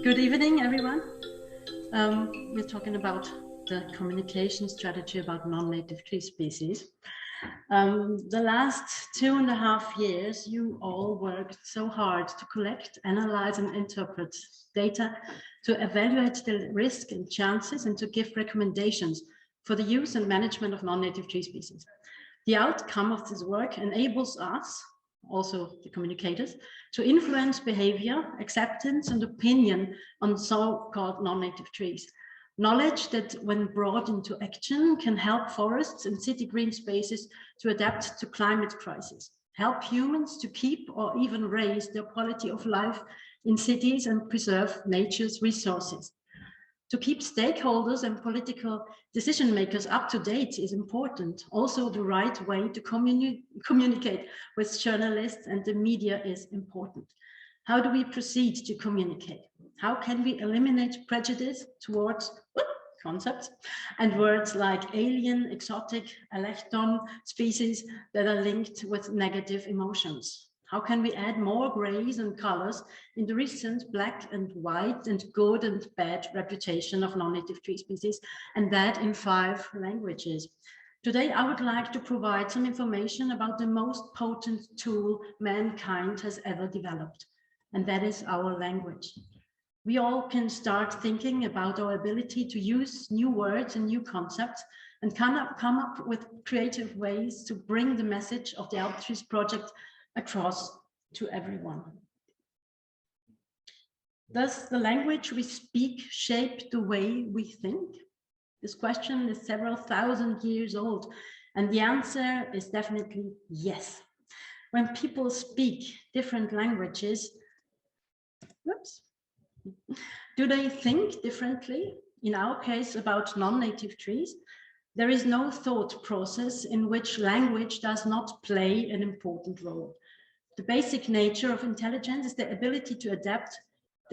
Good evening, everyone. We're talking about the communication strategy about non-native tree species. The last 2.5 years, you all worked so hard to collect, analyze, and interpret data to evaluate the risk and chances and to give recommendations for the use and management of non-native tree species. The outcome of this work enables us, also the communicators, to influence behavior, acceptance, and opinion on so-called non-native trees. Knowledge that, when brought into action, can help forests and city green spaces to adapt to climate crisis, help humans to keep or even raise their quality of life in cities and preserve nature's resources. To keep stakeholders and political decision makers up to date is important. Also, the right way to communicate with journalists and the media is important. How do we proceed to communicate? How can we eliminate prejudice towards concepts and words like alien, exotic, allochthon species that are linked with negative emotions? How can we add more grays and colors in the recent black and white and good and bad reputation of non-native tree species, and that in 5 languages? Today, I would like to provide some information about the most potent tool mankind has ever developed, and that is our language. We all can start thinking about our ability to use new words and new concepts and come up with creative ways to bring the message of the ALPTREES project across to everyone. Does the language we speak shape the way we think? This question is several thousand years old, and the answer is definitely yes. When people speak different languages, do they think differently? In our case, about non-native trees, there is no thought process in which language does not play an important role. The basic nature of intelligence is the ability to adapt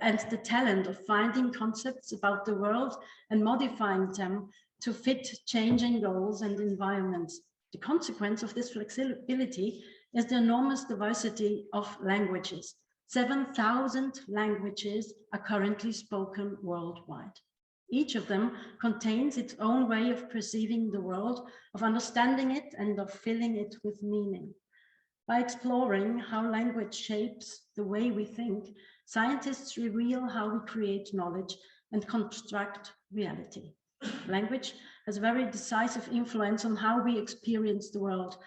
and the talent of finding concepts about the world and modifying them to fit changing goals and environments. The consequence of this flexibility is the enormous diversity of languages. 7,000 languages are currently spoken worldwide. Each of them contains its own way of perceiving the world, of understanding it, and of filling it with meaning. By exploring how language shapes the way we think, scientists reveal how we create knowledge and construct reality. Language has a very decisive influence on how we experience the world.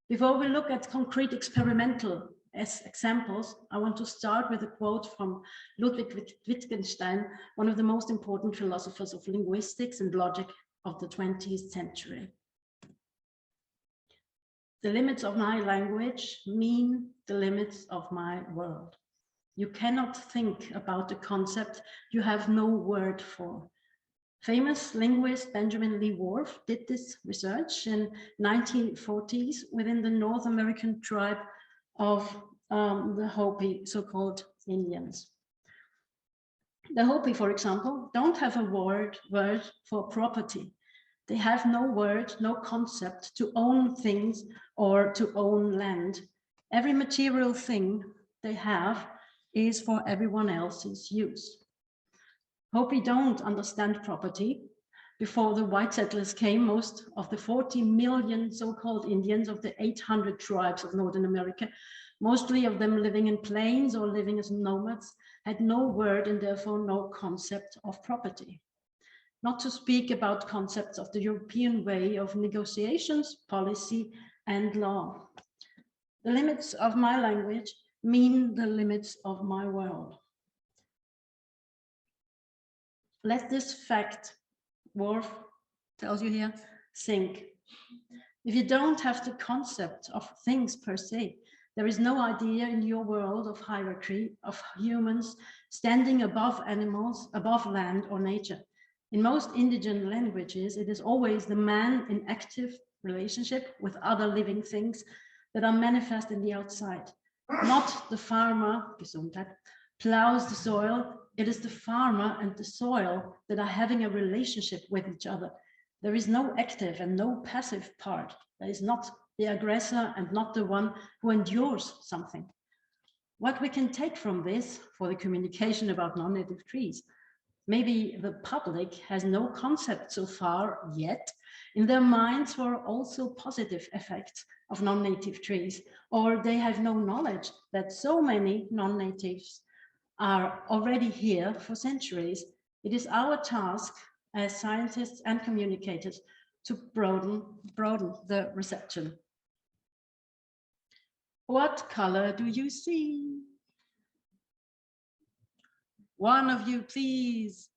Before we look at concrete experimental examples, I want to start with a quote from Ludwig Wittgenstein, one of the most important philosophers of linguistics and logic of the 20th century. The limits of my language mean the limits of my world. You cannot think about a concept you have no word for. Famous linguist Benjamin Lee Whorf did this research in 1940s within the North American tribe of the Hopi, so-called Indians. The Hopi, for example, don't have a word for property. They have no word, no concept to own things or to own land. Every material thing they have is for everyone else's use. Hopi don't understand property. Before the white settlers came, most of the 40 million so-called Indians of the 800 tribes of Northern America, mostly of them living in plains or living as nomads, had no word and therefore no concept of property. Not to speak about concepts of the European way of negotiations, policy, and law. The limits of my language mean the limits of my world. Let this fact, Whorf tells you here, sink. If you don't have the concept of things per se, there is no idea in your world of hierarchy, of humans standing above animals, above land or nature. In most indigenous languages, it is always the man in active relationship with other living things that are manifest in the outside. Not the farmer, Gesundheit, plows the soil. It is the farmer and the soil that are having a relationship with each other. There is no active and no passive part. There is not the aggressor and not the one who endures something. What we can take from this for the communication about non-native trees. Maybe the public has no concept so far yet in their minds for also positive effects of non-native trees, or they have no knowledge that so many non-natives are already here for centuries. It is our task as scientists and communicators to broaden the reception. What color do you see? One of you, please.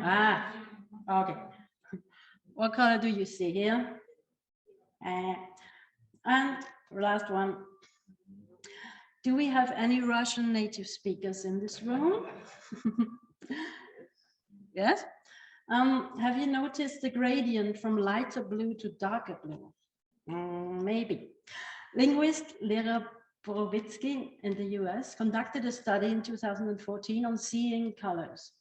Ah, okay. What color do you see here? And last one. Do we have any Russian native speakers in this room? Yes. Have you noticed the gradient from lighter blue to darker blue? Maybe. Linguist Lera Borowitzki in the US conducted a study in 2014 on seeing colors.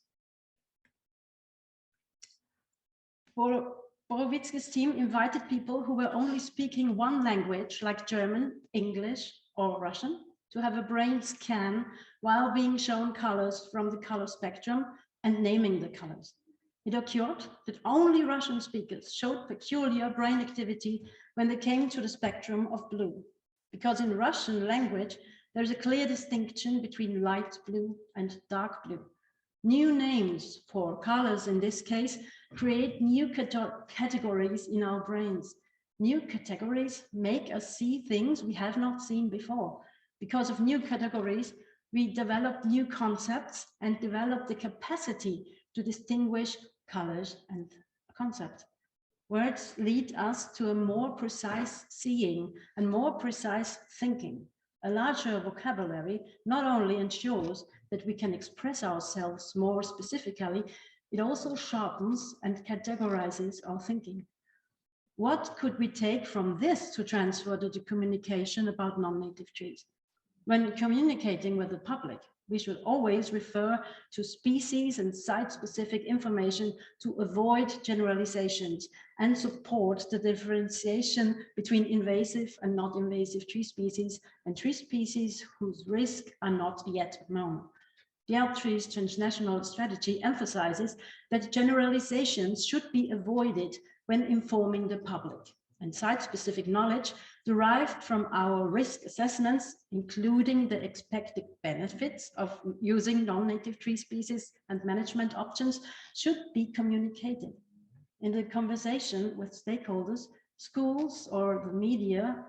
Borowitzki's team invited people who were only speaking one language, like German, English, or Russian, to have a brain scan while being shown colors from the color spectrum and naming the colors. It occurred that only Russian speakers showed peculiar brain activity when they came to the spectrum of blue, because in Russian language, there's a clear distinction between light blue and dark blue. New names for colors in this case create new categories in our brains. New categories make us see things we have not seen before. Because of new categories, we develop new concepts and develop the capacity to distinguish colors and concepts. Words lead us to a more precise seeing and more precise thinking. A larger vocabulary not only ensures that we can express ourselves more specifically, it also sharpens and categorizes our thinking. What could we take from this to transfer to the communication about non-native trees? When communicating with the public, we should always refer to species and site-specific information to avoid generalizations and support the differentiation between invasive and not invasive tree species and tree species whose risks are not yet known. The ALPTREES transnational strategy emphasizes that generalizations should be avoided when informing the public, and site-specific knowledge derived from our risk assessments, including the expected benefits of using non-native tree species and management options, should be communicated. In the conversation with stakeholders, schools or the media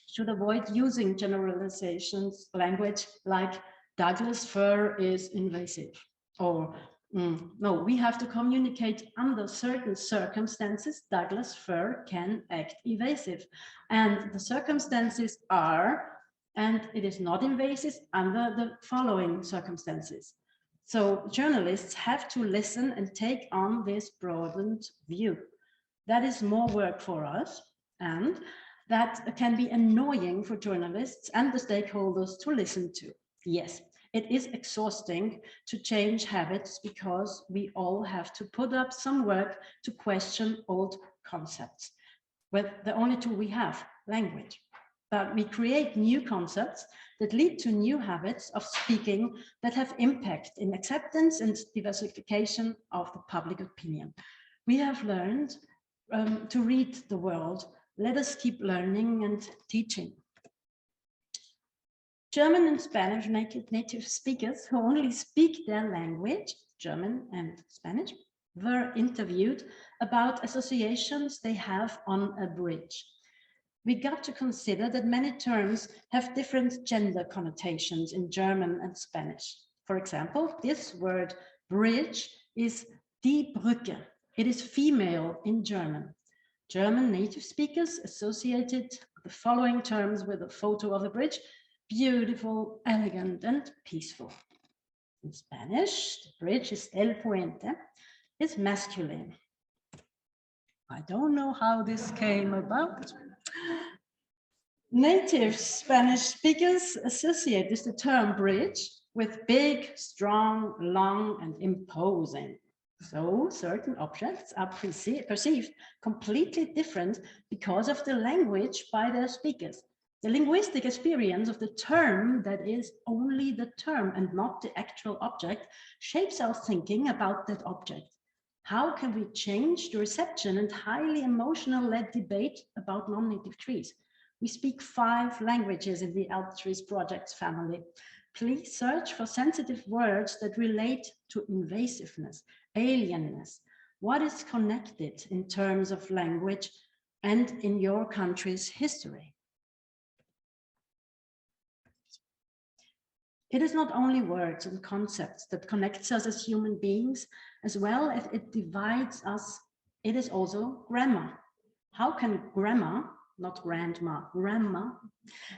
should avoid using generalizations language like Douglas fir is invasive, or no, we have to communicate under certain circumstances, Douglas fir can act invasive. And the circumstances are, and it is not invasive under the following circumstances. So journalists have to listen and take on this broadened view. That is more work for us, and that can be annoying for journalists and the stakeholders to listen to. Yes, it is exhausting to change habits because we all have to put up some work to question old concepts. With the only tool we have, language. But we create new concepts that lead to new habits of speaking that have impact in acceptance and diversification of the public opinion. We have learned to read the world. Let us keep learning and teaching. German and Spanish native speakers who only speak their language, German and Spanish, were interviewed about associations they have on a bridge. We got to consider that many terms have different gender connotations in German and Spanish. For example, this word bridge is die Brücke. It is female in German. German native speakers associated the following terms with a photo of the bridge: beautiful, elegant, and peaceful. In Spanish, the bridge is el puente, is masculine. I don't know how this came about. Native Spanish speakers associate the term bridge with big, strong, long, and imposing. So certain objects are perceived completely different because of the language by their speakers. The linguistic experience of the term, that is only the term and not the actual object, shapes our thinking about that object. How can we change the reception and highly emotional-led debate about non-native trees? We speak 5 languages in the ALPTREES projects family. Please search for sensitive words that relate to invasiveness, alienness. What is connected in terms of language and in your country's history? It is not only words and concepts that connects us as human beings, as well as it divides us, it is also grammar. How can grammar, not grandma, grammar,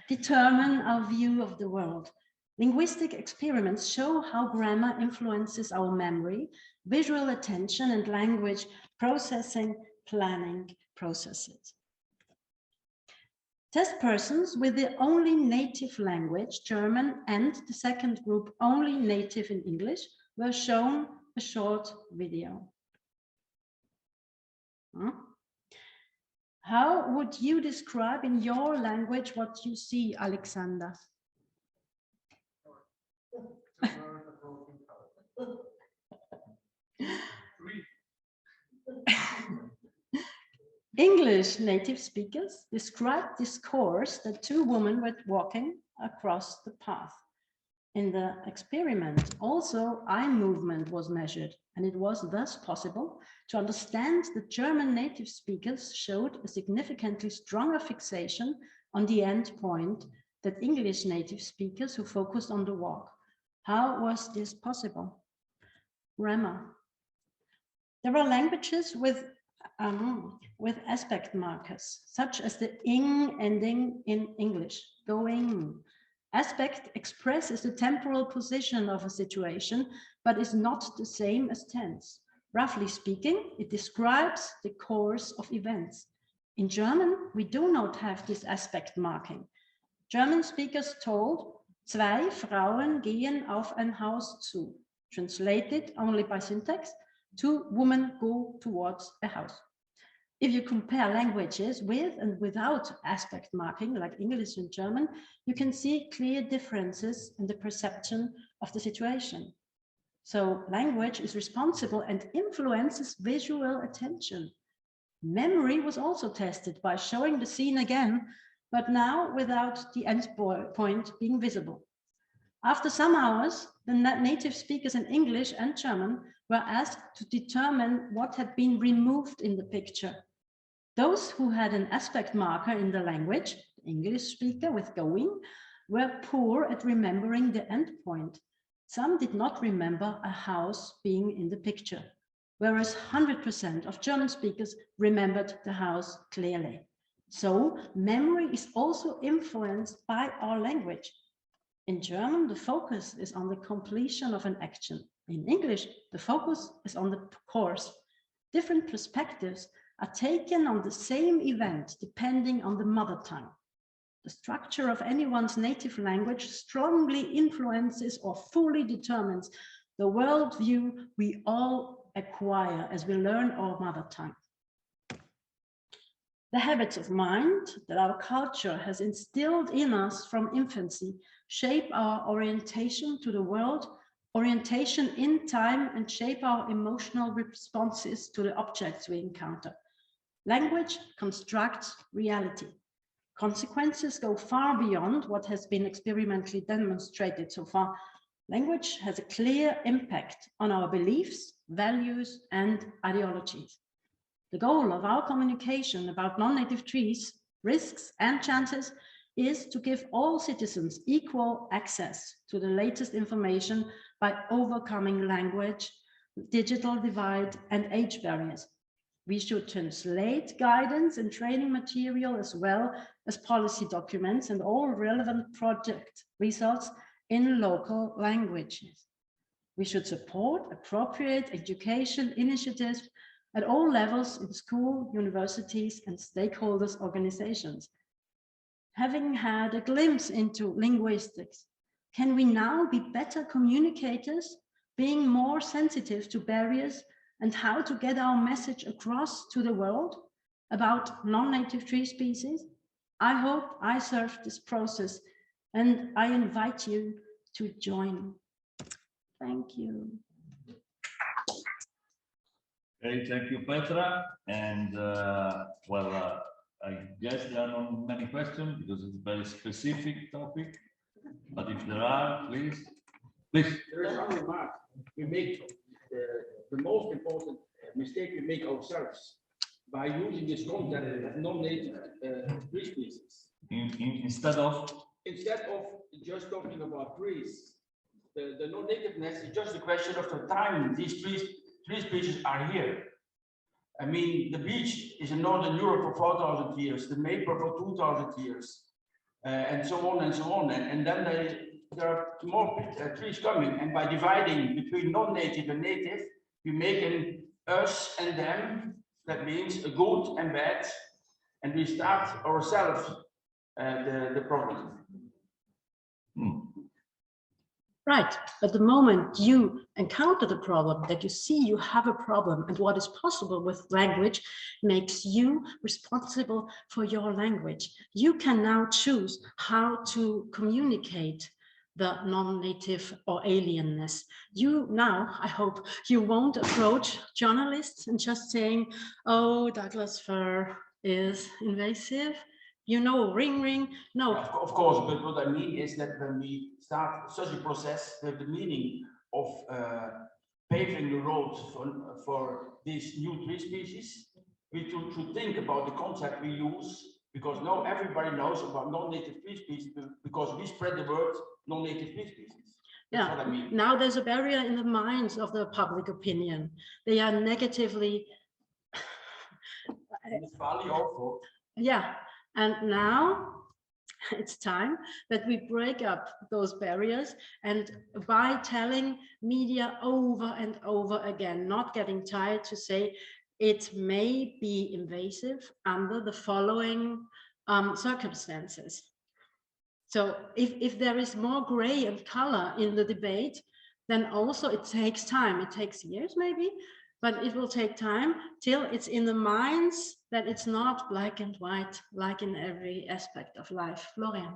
determine our view of the world? Linguistic experiments show how grammar influences our memory, visual attention, and language processing, planning processes. Test persons with the only native language, German, and the second group only native in English were shown a short video. How would you describe in your language what you see, Alexander? English native speakers described this course that 2 women were walking across the path. In the experiment, also eye movement was measured, and it was thus possible to understand that German native speakers showed a significantly stronger fixation on the end point than English native speakers who focused on the walk. How was this possible? Grammar. There are languages with aspect markers, such as the ing ending in English, going. Aspect expresses the temporal position of a situation, but is not the same as tense. Roughly speaking, it describes the course of events. In German, we do not have this aspect marking. German speakers told, 2 Frauen gehen auf ein Haus zu. Translated only by syntax, 2 women go towards a house. If you compare languages with and without aspect marking, like English and German, you can see clear differences in the perception of the situation. So language is responsible and influences visual attention. Memory was also tested by showing the scene again, but now without the end point being visible. After some hours, the native speakers in English and German were asked to determine what had been removed in the picture. Those who had an aspect marker in the language, the English speaker with going, were poor at remembering the endpoint. Some did not remember a house being in the picture, whereas 100% of German speakers remembered the house clearly. So memory is also influenced by our language. In German, the focus is on the completion of an action. In English, the focus is on the course. Different perspectives are taken on the same event depending on the mother tongue. The structure of anyone's native language strongly influences or fully determines the worldview we all acquire as we learn our mother tongue. The habits of mind that our culture has instilled in us from infancy shape our orientation to the world, orientation in time, and shape our emotional responses to the objects we encounter. Language constructs reality. Consequences go far beyond what has been experimentally demonstrated so far. Language has a clear impact on our beliefs, values, and ideologies. The goal of our communication about non-native trees, risks, and chances is to give all citizens equal access to the latest information by overcoming language, digital divide, and age barriers. We should translate guidance and training material as well as policy documents and all relevant project results in local languages. We should support appropriate education initiatives at all levels in school, universities, and stakeholders' organizations. Having had a glimpse into linguistics, can we now be better communicators, being more sensitive to barriers and how to get our message across to the world about non-native tree species? I hope I served this process, and I invite you to join. Thank you. Okay, thank you, Petra. And I guess there are not many questions because it's a very specific topic. But if there are, please. There is one remark. We make the most important mistake we make ourselves by using this concept of non-native tree species. Instead of just talking about trees, the non-nativeness is just a question of the time these tree species are here. I mean, the beech is in Northern Europe for 4,000 years, the maple for 2,000 years, and so on and so on. And then there are more trees coming. And by dividing between non-native and native, we make an us and them. That means a good and bad. And we start ourselves the problem. Right, but the moment you encounter the problem, that you see you have a problem, and what is possible with language makes you responsible for your language. You can now choose how to communicate the non-native or alienness. You now, I hope, you won't approach journalists and just saying, oh, Douglas fir is invasive. You know, ring, ring. No. Of course, but what I mean is that when we start such a process, the meaning of paving the road for these new tree species, we should think about the concept we use, because now everybody knows about non-native tree species because we spread the word non-native tree species. That's what I mean. Now there's a barrier in the minds of the public opinion. They are negatively. It's very awful. Yeah. And now it's time that we break up those barriers, and by telling media over and over again, not getting tired to say it may be invasive under the following circumstances. So if there is more gray and color in the debate, then also it takes time. It takes years maybe, but it will take time till it's in the minds that it's not black and white, like in every aspect of life. Florian.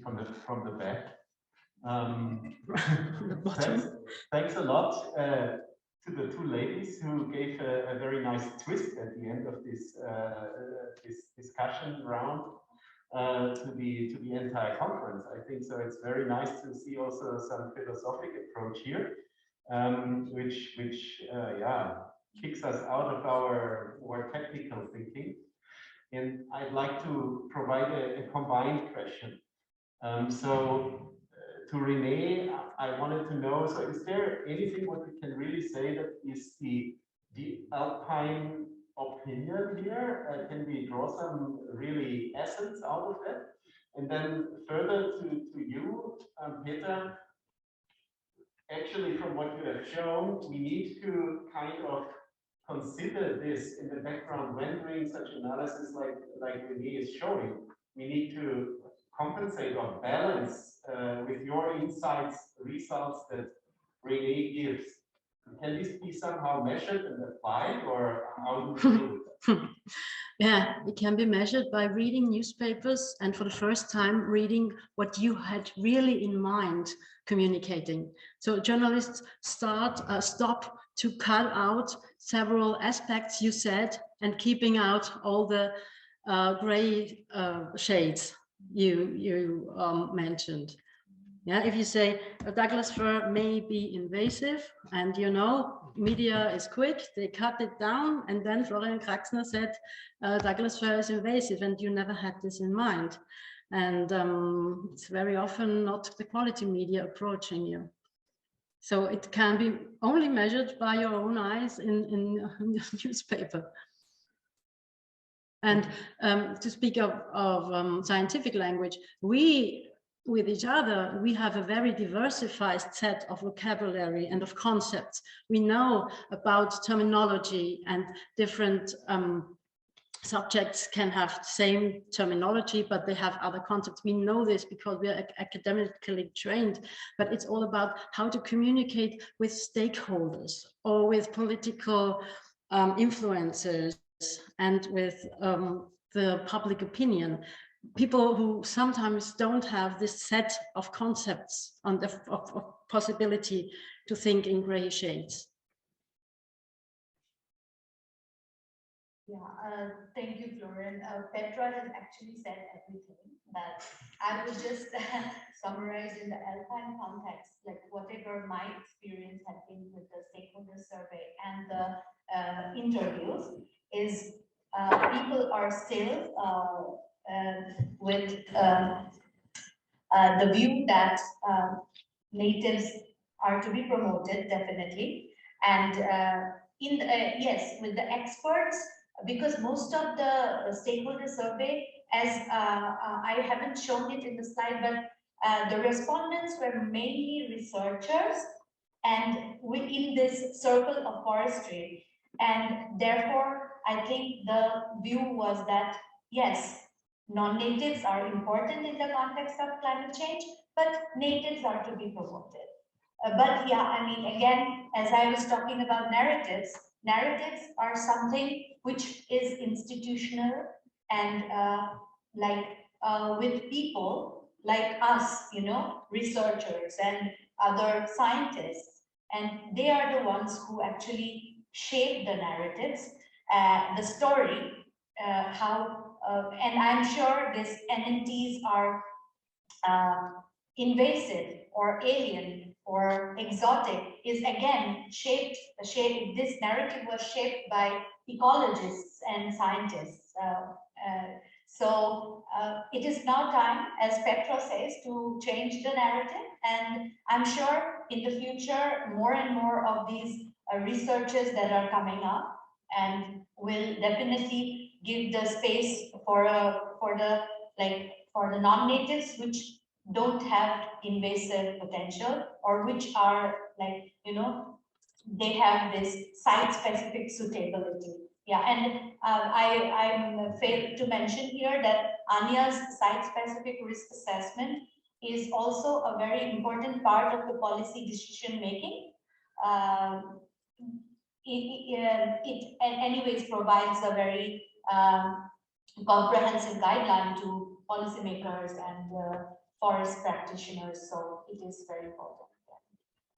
From the back. The bottom. Thanks a lot to the two ladies who gave a very nice twist at the end of this this discussion round to the entire conference. I think so. It's very nice to see also some philosophic approach here, which kicks us out of our more technical thinking. And I'd like to provide a combined question. To Renee, I wanted to know, so is there anything what we can really say that is the alpine opinion here? Can we draw some really essence out of that? And then further to you, Petra, actually from what you have shown, we need to kind of consider this in the background when doing such analysis like Renee is showing. We need to compensate or balance with your insights, results that Renee gives. Can this be somehow measured and applied, or how do you deal with that? Yeah, it can be measured by reading newspapers and for the first time reading what you had really in mind communicating. So journalists stop to cut out several aspects you said and keeping out all the gray shades you mentioned. Yeah, if you say Douglas fir may be invasive, and you know, media is quick, they cut it down, and then Florian Kraxner said Douglas fir is invasive, and you never had this in mind. And it's very often not the quality media approaching you. So it can be only measured by your own eyes in the newspaper. And to speak of scientific language, with each other, we have a very diversified set of vocabulary and of concepts. We know about terminology, and different subjects can have the same terminology, but they have other concepts. We know this because we are academically trained, but it's all about how to communicate with stakeholders or with political influencers and with the public opinion, people who sometimes don't have this set of concepts on the of possibility to think in gray shades. Yeah, thank you, Florian. Petra has actually said everything, but I will just summarize in the Alpine context, like whatever my experience had been with the stakeholder survey and the interviews is people are still with the view that natives are to be promoted, definitely. And yes, with the experts, because most of the stakeholder survey, as I haven't shown it in the slide, but the respondents were mainly researchers and within this circle of forestry. And therefore, I think the view was that, yes, non-natives are important in the context of climate change, but natives are to be promoted. But yeah, I mean, again, as I was talking about narratives, narratives are something which is institutional and with people like us, you know, researchers and other scientists, and they are the ones who actually shape the narratives, the story, and I'm sure these entities are invasive or alien or exotic is again shaped, this narrative was shaped by ecologists and scientists. So it is now time, as Petra says, to change the narrative, and I'm sure in the future more and more of these researchers that are coming up and will definitely give the space for the non-natives which don't have invasive potential, or which are like, you know, they have this site-specific suitability. Yeah, and I'm failed to mention here that Anya's site-specific risk assessment is also a very important part of the policy decision making. It anyways provides a very comprehensive guideline to policymakers and forest practitioners, so it is very important.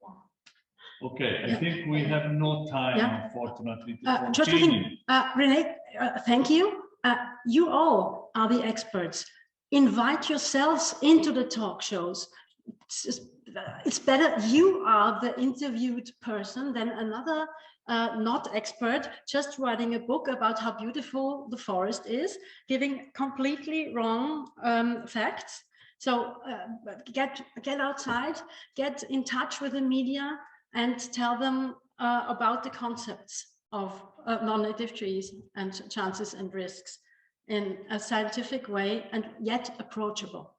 Yeah. Okay, I Yeah. think we have no time, Yeah. unfortunately, to Just a continue. thing, Renee, thank you. You all are the experts. Invite yourselves into the talk shows. It's better you are the interviewed person than another not expert just writing a book about how beautiful the forest is, giving completely wrong facts. So get outside, get in touch with the media, and tell them about the concepts of non-native trees and chances and risks in a scientific way and yet approachable.